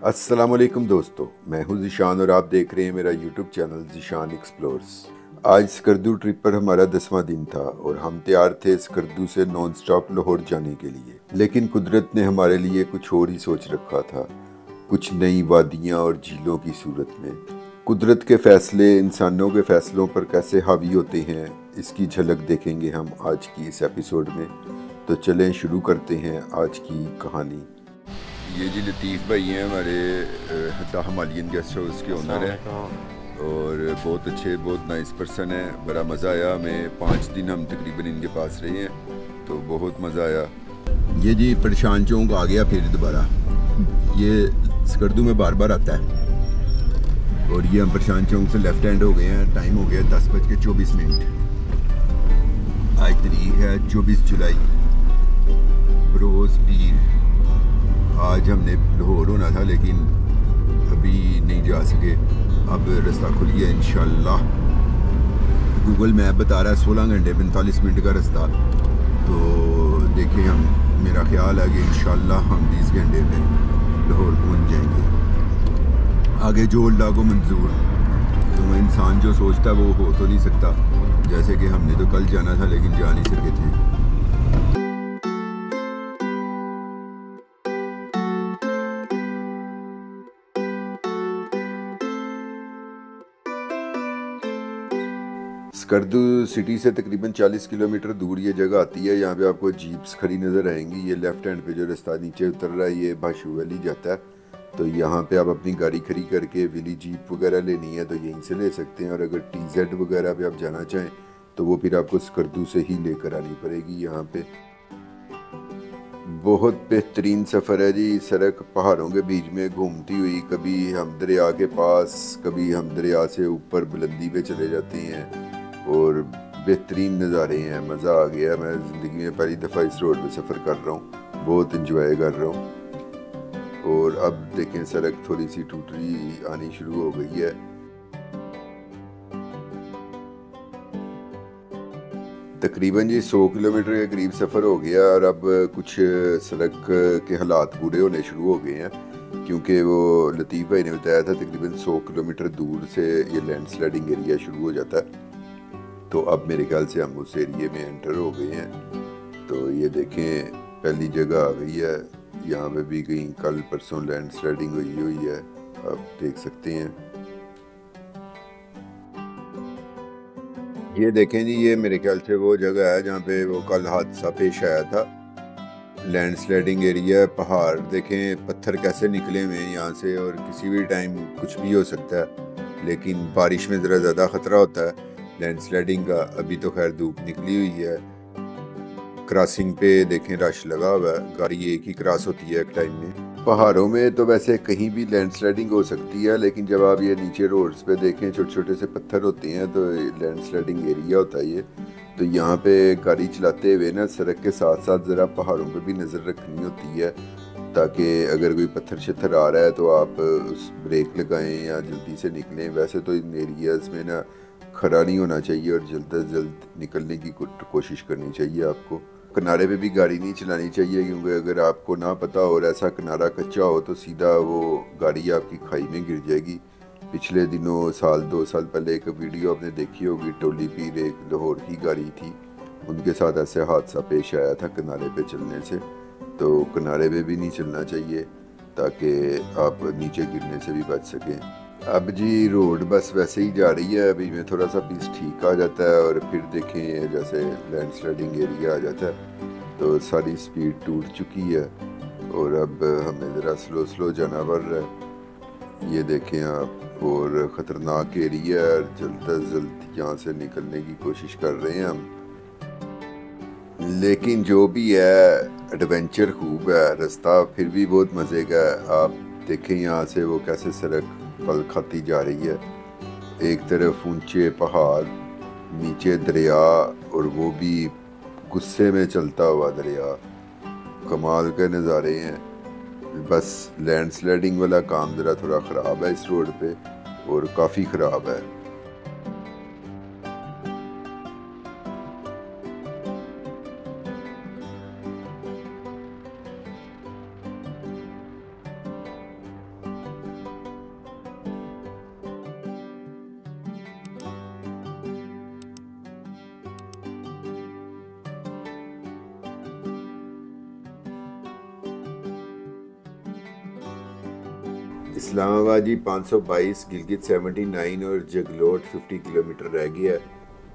अस्सलामुअलैकुम दोस्तों, मैं हूं ज़ीशान और आप देख रहे हैं मेरा यूट्यूब चैनल ज़ीशान एक्सप्लोर्स। आज स्कर्दू ट्रिप पर हमारा 10वां दिन था और हम तैयार थे स्कर्दू से नॉन स्टॉप लाहौर जाने के लिए। लेकिन कुदरत ने हमारे लिए कुछ और ही सोच रखा था, कुछ नई वादियाँ और झीलों की सूरत में। कुदरत के फैसले इंसानों के फैसलों पर कैसे हावी होते हैं, इसकी झलक देखेंगे हम आज की इस एपिसोड में। तो चलें शुरू करते हैं आज की कहानी। ये जी लतीफ़ भाई हैं हमारे द हिमालयन गेस्ट हाउस के ओनर हैं और बहुत अच्छे, बहुत नाइस पर्सन है। बड़ा मज़ा आया हमें, 5 दिन हम तकरीबन इनके पास रहे हैं तो बहुत मज़ा आया। ये जी परेशान चौक आ गया फिर दोबारा, ये स्कर्दू में बार बार आता है। और ये हम परेशान चौक से लेफ़्ट हैंड हो गए हैं। टाइम हो गया 10:24। आज तारीख है 24 जुलाई, बरोज़ पीर। आज हमने लाहौर होना था लेकिन अभी नहीं जा सके, अब रास्ता खुल गया इंशाल्लाह। गूगल मैप बता रहा है 16 घंटे 45 मिनट का रास्ता, तो देखें हम, मेरा ख्याल है कि इंशाल्लाह हम 20 घंटे में लाहौर पहुंच जाएंगे। आगे जो अल्लाह को मंजूर, तो इंसान जो सोचता है वो हो तो नहीं सकता। जैसे कि हमने तो कल जाना था लेकिन जा नहीं सके थे। स्कर्दू सिटी से तकरीबन 40 किलोमीटर दूर ये जगह आती है। यहाँ पे आपको जीप्स खड़ी नज़र आएंगी। ये लेफ़्ट हैंड पे जो रास्ता नीचे उतर रहा है ये भाशू वैली जाता है, तो यहाँ पे आप अपनी गाड़ी खड़ी करके विली जीप वगैरह लेनी है तो यहीं से ले सकते हैं। और अगर TZ वगैरह पे आप जाना चाहें तो वो फिर आपको स्कर्दू से ही लेकर आनी पड़ेगी। यहाँ पे बहुत बेहतरीन सफ़र है जी। सड़क पहाड़ों के बीच में घूमती हुई, कभी हम दरिया के पास, कभी हम दरिया से ऊपर बुलंदी पे चले जाते हैं और बेहतरीन नज़ारे हैं। मज़ा आ गया। मैं ज़िंदगी में पहली दफ़ा इस रोड पे सफ़र कर रहा हूँ, बहुत इंजॉय कर रहा हूँ। और अब देखें सड़क थोड़ी सी टूटी आनी शुरू हो गई है। तकरीबन जी 100 किलोमीटर के करीब सफ़र हो गया और अब कुछ सड़क के हालात बुरे होने शुरू हो गए हैं, क्योंकि वो लतीफ़ भाई ने बताया था तकरीबन 100 किलोमीटर दूर से ये लैंडस्लाइडिंग एरिया शुरू हो जाता है। तो अब मेरे ख्याल से हम उस एरिए में एंटर हो गए हैं। तो ये देखें पहली जगह आ गई है। यहाँ पे भी कहीं कल परसों लैंडस्लाइडिंग हुई है, आप देख सकते हैं। ये देखें जी, ये मेरे ख्याल से वो जगह है जहाँ पे वो कल हादसा पेश आया था। लैंडस्लाइडिंग एरिया, पहाड़ देखें, पत्थर कैसे निकले हुए हैं यहाँ से, और किसी भी टाइम कुछ भी हो सकता है। लेकिन बारिश में ज़रा ज़्यादा ख़तरा होता है लैंडस्लाइडिंग का। अभी तो खैर धूप निकली हुई है। क्रॉसिंग पे देखें रश लगा हुआ है, गाड़ी एक ही क्रॉस होती है एक टाइम में। पहाड़ों में तो वैसे कहीं भी लैंडस्लाइडिंग हो सकती है, लेकिन जब आप ये नीचे रोड्स पे देखें छोटे छोटे से पत्थर होते हैं तो लैंडस्लाइडिंग एरिया होता है ये। तो यहाँ पे गाड़ी चलाते हुए ना सड़क के साथ साथ ज़रा पहाड़ों पे भी नज़र रखनी होती है, ताकि अगर कोई पत्थर शत्थर आ रहा है तो आप उस ब्रेक लगाएं या जल्दी से निकलें। वैसे तो इन एरियाज़ में ना खड़ा नहीं होना चाहिए और जल्द से जल्द निकलने की कोशिश करनी चाहिए आपको। किनारे पे भी गाड़ी नहीं चलानी चाहिए, क्योंकि अगर आपको ना पता और ऐसा किनारा कच्चा हो तो सीधा वो गाड़ी आपकी खाई में गिर जाएगी। पिछले दिनों साल 2 साल पहले एक वीडियो आपने देखी होगी, टोली पीर एक लाहौर की गाड़ी थी, उनके साथ ऐसे हादसा पेश आया था किनारे पे चलने से। तो किनारे पे भी नहीं चलना चाहिए ताकि आप नीचे गिरने से भी बच सकें। अब जी रोड बस वैसे ही जा रही है, अभी में थोड़ा सा पीस ठीक आ जाता है और फिर देखें जैसे लैंडस्लाइडिंग एरिया आ जाता है तो सारी स्पीड टूट चुकी है और अब हमें ज़रा स्लो स्लो जाना पड़ रहा है। ये देखें आप, और ख़तरनाक एरिया है, जल्द से जल्द यहाँ से निकलने की कोशिश कर रहे हैं हम। लेकिन जो भी है एडवेंचर खूब है, रास्ता फिर भी बहुत मज़े का है। आप देखें यहाँ से वो कैसे सड़क पल खाती जा रही है। एक तरफ ऊंचे पहाड़, नीचे दरिया, और वो भी गुस्से में चलता हुआ दरिया। कमाल के नज़ारे हैं। बस लैंडस्लाइडिंग वाला काम ज़रा थोड़ा ख़राब है इस रोड पे, और काफ़ी ख़राब है। इस्लामाबाद जी 522, गिलगित 79 और जगलोट 50 किलोमीटर रह गया।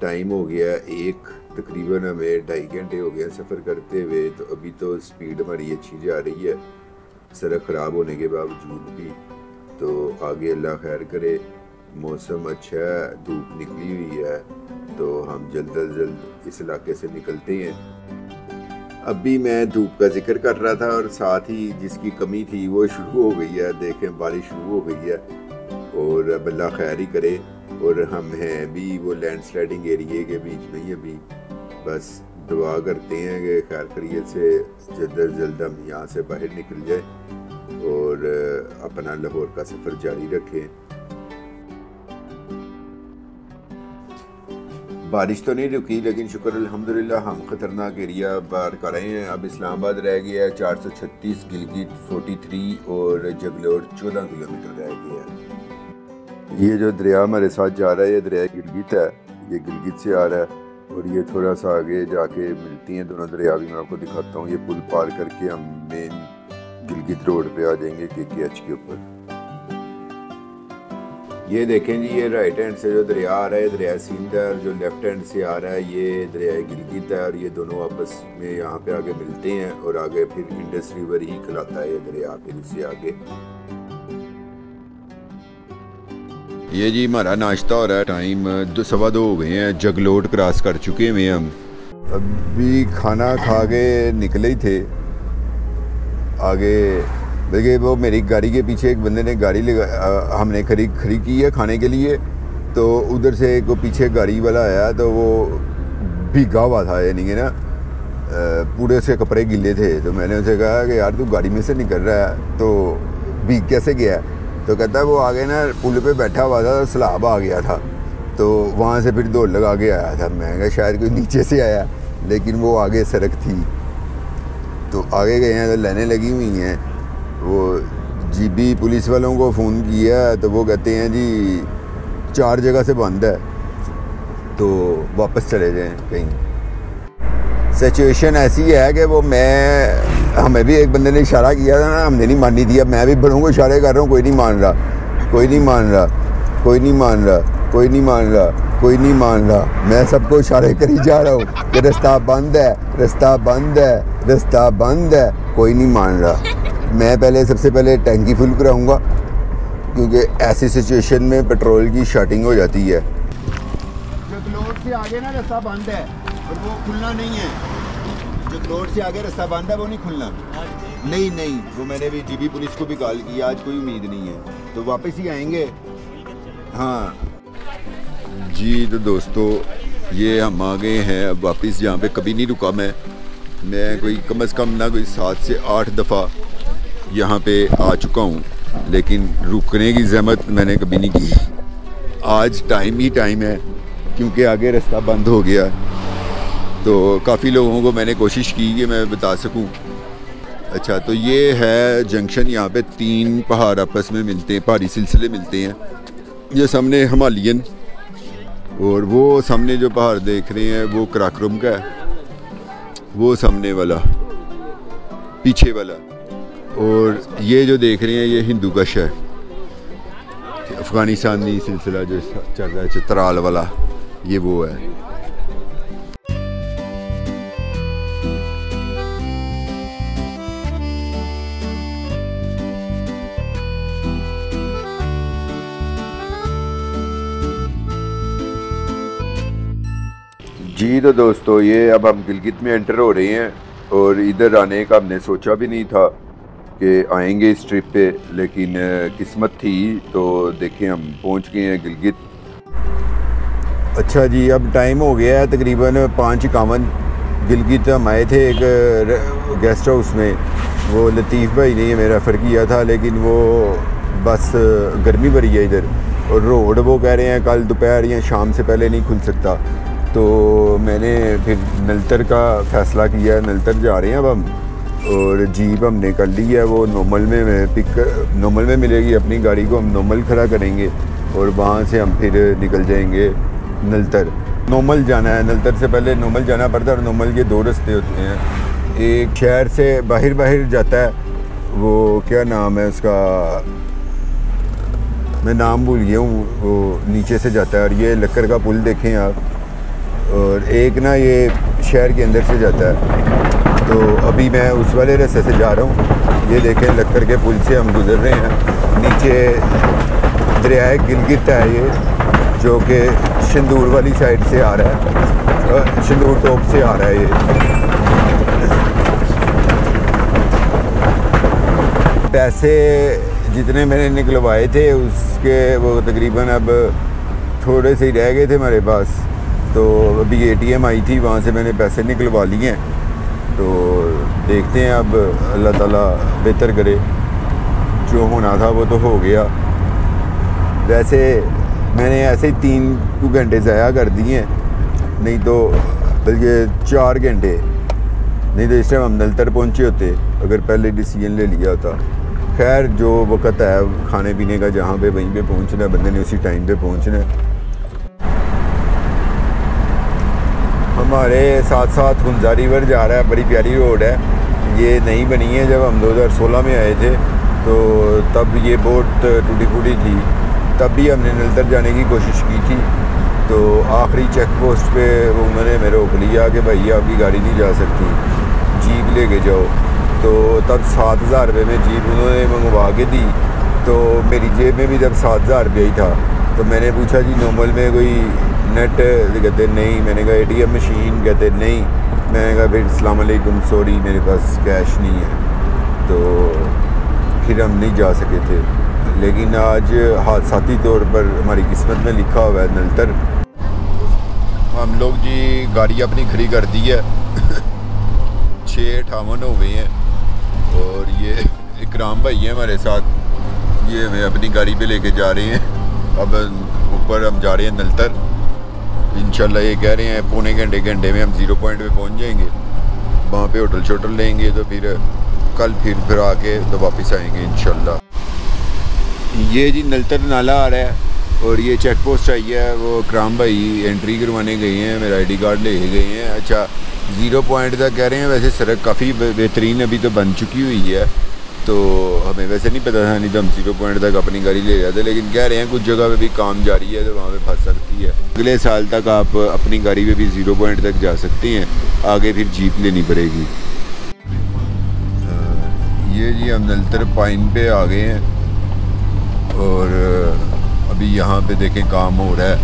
टाइम हो गया एक, तकरीबन हमें 2.5 घंटे हो गए सफ़र करते हुए। तो अभी तो स्पीड हमारी अच्छी जा रही है, सड़क ख़राब होने के बावजूद भी। तो आगे अल्लाह खैर करे, मौसम अच्छा है, धूप निकली हुई है, तो हम जल्द अज जल्द इस इलाके से निकलते हैं। अभी मैं धूप का जिक्र कर रहा था और साथ ही जिसकी कमी थी वो शुरू हो गई है। देखें बारिश शुरू हो गई है और अब अल्लाह खैर ही करे। और हम हैं भी वो लैंडस्लाइडिंग एरिए के बीच में ही। अभी बस दुआ करते हैं कि खैर खैरियत से जल्द अज जल्द हम यहाँ से बाहर निकल जाए और अपना लाहौर का सफ़र जारी रखें। बारिश तो नहीं रुकी, लेकिन शुक्र अल्हम्दुलिल्लाह हम ख़तरनाक एरिया पार कर रहे हैं। अब इस्लामाबाद रह गया है 436, गिलगित 43 और जगलोट 14 किलोमीटर रह गया है। ये जो दरिया हमारे साथ जा रहा है ये दरिया गिलगित है, ये गिलगित से आ रहा है और ये थोड़ा सा आगे जाके मिलती हैं दोनों दरिया। भी मैं आपको दिखाता हूँ। ये पुल पार करके हम मेन गिलगित रोड पे आ जाएंगे KKH के ऊपर। ये देखें जी, ये राइट हैंड से जो दरिया आ रहा है दरिया सिंध है, और जो लेफ्ट हैंड से आ रहा है ये दरिया गिलगित है। और ये दोनों आपस में यहाँ पे आगे मिलते हैं और आगे फिर इंडस रिवर ही खिलाता है ये दरिया। फिर इससे आगे ये जी हमारा नाश्ता हो रहा है। टाइम 2:15 हो गए हैं, जगलोट क्रॉस कर चुके हैं हम। अभी खाना खा के निकले ही थे। आगे देखिए वो मेरी गाड़ी के पीछे एक बंदे ने गाड़ी लगा, हमने खड़ी की है खाने के लिए। तो उधर से एक पीछे गाड़ी वाला आया, तो वो भीगा हुआ था, यानी कि ना पूरे से कपड़े गिले थे। तो मैंने उसे कहा कि यार तू गाड़ी में से निकल रहा है तो भीग कैसे गया? तो कहता है वो आगे ना पुल पे बैठा हुआ था, सैलाब आ गया था, तो वहाँ से फिर दौड़ लगा के आया था। मैं कहा शायद कोई नीचे से आया, लेकिन वो आगे सड़क थी। तो आगे गए हैं तो लाइनें लगी हुई हैं। वो GB पुलिस वालों को फ़ोन किया तो वो कहते हैं जी 4 जगह से बंद है, तो वापस चले जाएं कहीं। सिचुएशन ऐसी है कि वो हमें भी एक बंदे ने इशारा किया था ना, हमने नहीं मानी थी। अब मैं भी बड़ों को इशारे कर रहा हूँ, कोई नहीं मान रहा, कोई नहीं मान रहा, कोई नहीं मान रहा, कोई नहीं मान रहा, कोई नहीं मान रहा। मैं सबको इशारे करी जा रहा हूँ कि रास्ता बंद है, रास्ता बंद है, रास्ता बंद है, कोई नहीं मान रहा। मैं सबसे पहले टैंकी फुल कराऊंगा, क्योंकि ऐसी सिचुएशन में पेट्रोल की शॉर्टिंग हो जाती है। जगलोट से आगे ना रास्ता बंद है और वो खुलना नहीं है। जगलोट से आगे रास्ता बंद है, वो नहीं खुलना। नहीं, वो मैंने भी GB पुलिस को भी कॉल किया, आज कोई उम्मीद नहीं है, तो वापस ही आएंगे। हाँ जी, तो दोस्तों ये हम आ गए हैं अब वापस, जहाँ पे कभी नहीं रुका मैं कोई कम से कम ना कोई 7 से 8 दफ़ा यहाँ पे आ चुका हूँ, लेकिन रुकने की ज़हमत मैंने कभी नहीं की। आज टाइम ही टाइम है, क्योंकि आगे रास्ता बंद हो गया। तो काफ़ी लोगों को मैंने कोशिश की कि मैं बता सकूं। अच्छा, तो ये है जंक्शन, यहाँ पे 3 पहाड़ आपस में मिलते हैं, पहाड़ी सिलसिले मिलते हैं। ये सामने हिमालयन, और वो सामने जो पहाड़ देख रहे हैं वो कराकोरम का है, वो सामने वाला पीछे वाला, और ये जो देख रहे हैं ये हिंदू कश है। अफ़गानिस्तानी सिलसिला जो चल रहा है चित्राल वाला, ये वो है। जी, तो दोस्तों ये अब हम गिलगित में एंटर हो रहे हैं, और इधर आने का हमने सोचा भी नहीं था कि आएंगे इस ट्रिप पे, लेकिन किस्मत थी। तो देखें हम पहुंच गए हैं गिलगित। अच्छा जी, अब टाइम हो गया है तकरीबन 5:51। गिलगित हम आए थे एक गेस्ट हाउस में, वो लतीफ़ भाई ने हमें रेफ़र किया था, लेकिन वो बस गर्मी भरी है इधर, और रोड वो कह रहे हैं कल दोपहर या शाम से पहले नहीं खुल सकता। तो मैंने फिर नलतर का फ़ैसला किया, नलतर जा रहे हैं अब हम, और जीप हमने कर ली है। वो नोमल में मिलेगी अपनी गाड़ी को, हम नोमल खड़ा करेंगे और वहाँ से हम फिर निकल जाएंगे नलतर। नोमल जाना है, नलतर से पहले नोमल जाना पड़ता है, और नोमल के 2 रास्ते होते हैं। एक शहर से बाहर जाता है, वो क्या नाम है उसका, मैं नाम भूल गया हूँ, वो नीचे से जाता है। और ये लक्कर का पुल देखें आप, और एक ना ये शहर के अंदर से जाता है। तो अभी मैं उस वाले रास्ते से जा रहा हूँ। ये देखें लक्कर के पुल से हम गुज़र रहे हैं। नीचे दरियाए गिलगित है ये, जो कि शंदूर वाली साइड से आ रहा है, शंदूर टॉप से आ रहा है ये। पैसे जितने मैंने निकलवाए थे उसके वो तकरीबन अब थोड़े से ही रह गए थे हमारे पास। तो अभी एटीएम आई थी, वहाँ से मैंने पैसे निकलवा लिए हैं। तो देखते हैं, अब अल्लाह ताला बेहतर करे। जो होना था वो तो हो गया। वैसे मैंने ऐसे ही 3 घंटे ज़ाया कर दिए हैं, नहीं तो बल्कि 4 घंटे, नहीं तो इस टाइम हम नलतर पहुँचे होते अगर पहले डिसीजन ले लिया होता। खैर जो वक़्त है खाने पीने का, जहाँ पे वहीं पे पहुँचना है बंदे ने, उसी टाइम पे पहुँचना है। हमारे साथ साथ हुंजा रिवर जा रहा है, बड़ी प्यारी रोड है। ये नई बनी है, जब हम 2016 में आए थे तो तब ये बोट टूटी फूटी थी। तब भी हमने नलतर जाने की कोशिश की थी। तो आखिरी चेक पोस्ट पे उन्होंने मेरे रोक लिया कि भाई आपकी गाड़ी नहीं जा सकती, जीप लेके जाओ। तो तब 7,000 रुपये में जीप उन्होंने मंगवा के दी। तो मेरी जेब में भी जब 7,000 रुपये ही था। तो मैंने पूछा जी नॉर्मल में कोई नेट, कहते नहीं। मैंने कहा एटीएम मशीन, कहते नहीं। मैंने कहा फिर अस्सलाम वालेकुम, सॉरी मेरे पास कैश नहीं है। तो फिर हम नहीं जा सके थे। लेकिन आज हादसाती तौर पर हमारी किस्मत में लिखा हुआ है नलतर। हम लोग जी गाड़ी अपनी खड़ी कर दी है 6:58 हो गए हैं। और ये इकराम भाई है हमारे साथ, ये हमें अपनी गाड़ी पे लेके जा रहे हैं। अब ऊपर हम जा रहे हैं नलतर। इंशाल्लाह ये कह रहे हैं पौने घंटे में हम 0 पॉइंट पे पहुंच जाएंगे। वहाँ पे होटल शोटल लेंगे तो फिर कल फिर आके तो वापस आएंगे इंशाल्लाह। ये जी नलतर नाला आ रहा है और ये चेक पोस्ट आई है, वो इकराम भाई एंट्री करवाने गए हैं, मेरा ID कार्ड ले गए हैं। अच्छा 0 पॉइंट तक कह रहे हैं। वैसे सड़क काफ़ी बेहतरीन अभी तो बन चुकी हुई है, तो हमें वैसे नहीं पता था, नहीं तो हम 0 पॉइंट तक अपनी गाड़ी ले जाते। लेकिन कह रहे हैं कुछ जगह पे भी काम जारी है तो वहाँ पे फंस सकती है। अगले साल तक आप अपनी गाड़ी पे भी 0 पॉइंट तक जा सकती हैं, आगे फिर जीप लेनी पड़ेगी। ये जी हम नलतर पाइन पे आ गए हैं और अभी यहाँ पे देखें काम हो रहा है।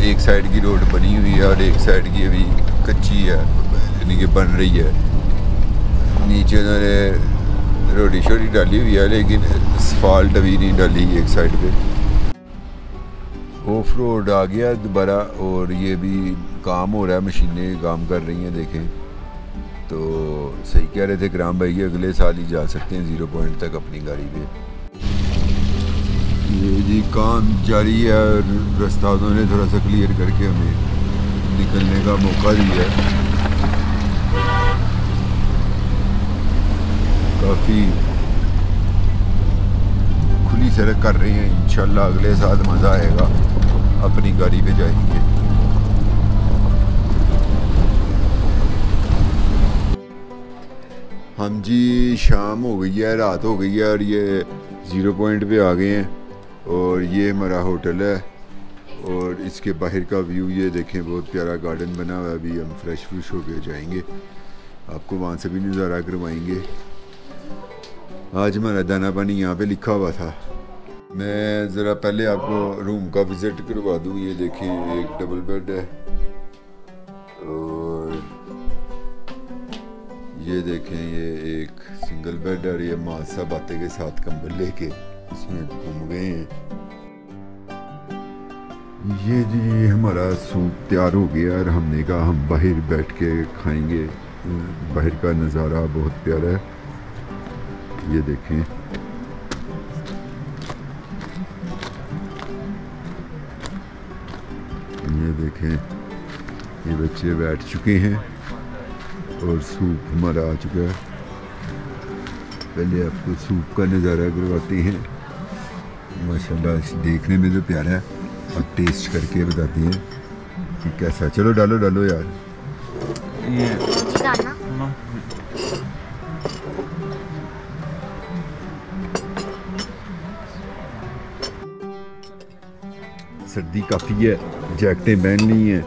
एक साइड की रोड बनी हुई है और एक साइड की अभी कच्ची है, यानी कि बन रही है। नीचे उन्होंने रोटी शोटी डाली हुई है लेकिन असफाल्ट अभी नहीं डाली एक साइड पे। ऑफ रोड आ गया दोबारा और ये भी काम हो रहा है, मशीनें काम कर रही हैं देखें। तो सही कह रहे थे इकराम भाई, अगले साल ही जा सकते हैं 0 पॉइंट तक अपनी गाड़ी पे। ये जी काम जारी है और रास्ता उन्होंने थोड़ा सा क्लियर करके हमें निकलने का मौका दिया है। काफ़ी खुली सड़क कर रही हैं। इंशाल्लाह अगले साल मज़ा आएगा, अपनी गाड़ी पे जाएंगे। हम जी शाम हो गई है, रात हो गई है और ये 0 पॉइंट पे आ गए हैं। और ये हमारा होटल है और इसके बाहर का व्यू ये देखें, बहुत प्यारा गार्डन बना हुआ है। अभी हम फ्रेश होके जाएंगे, आपको वहाँ से भी नज़ारा करवाएंगे। आज हमारा दाना पानी यहाँ पे लिखा हुआ था। मैं ज़रा पहले आपको रूम का विज़िट करवा दूँ। ये देखें एक डबल बेड है और ये देखें ये एक सिंगल बेड और ये माँ सब आते के साथ कंबल लेके इसमें घूम गए हैं। ये जी हमारा सूप तैयार हो गया और हमने कहा हम बाहर बैठ के खाएंगे। बाहर का नज़ारा बहुत प्यारा है, ये देखें। ये देखें ये बच्चे बैठ चुके हैं और सूप हमारा आ चुका है। पहले आपको सूप का नज़ारा करवाते हैं। माशाल्लाह देखने में तो प्यारा है और टेस्ट करके बताते हैं कि कैसा। चलो डालो डालो यार। ये सर्दी काफ़ी है, जैकेटें पहननी हैं।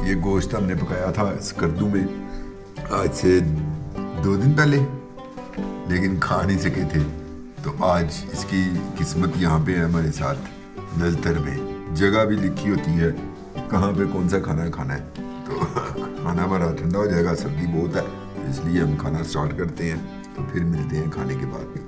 ये गोश्त हमने पकाया था इस कद्दू में आज से 2 दिन पहले, लेकिन खा नहीं सके थे, तो आज इसकी किस्मत यहाँ पे है हमारे साथ नलतर में। जगह भी लिखी होती है कहाँ पे कौन सा खाना खाना है, तो खाना हमारा ठंडा हो जाएगा, सर्दी बहुत है, तो इसलिए हम खाना स्टार्ट करते हैं, तो फिर मिलते हैं खाने के बाद।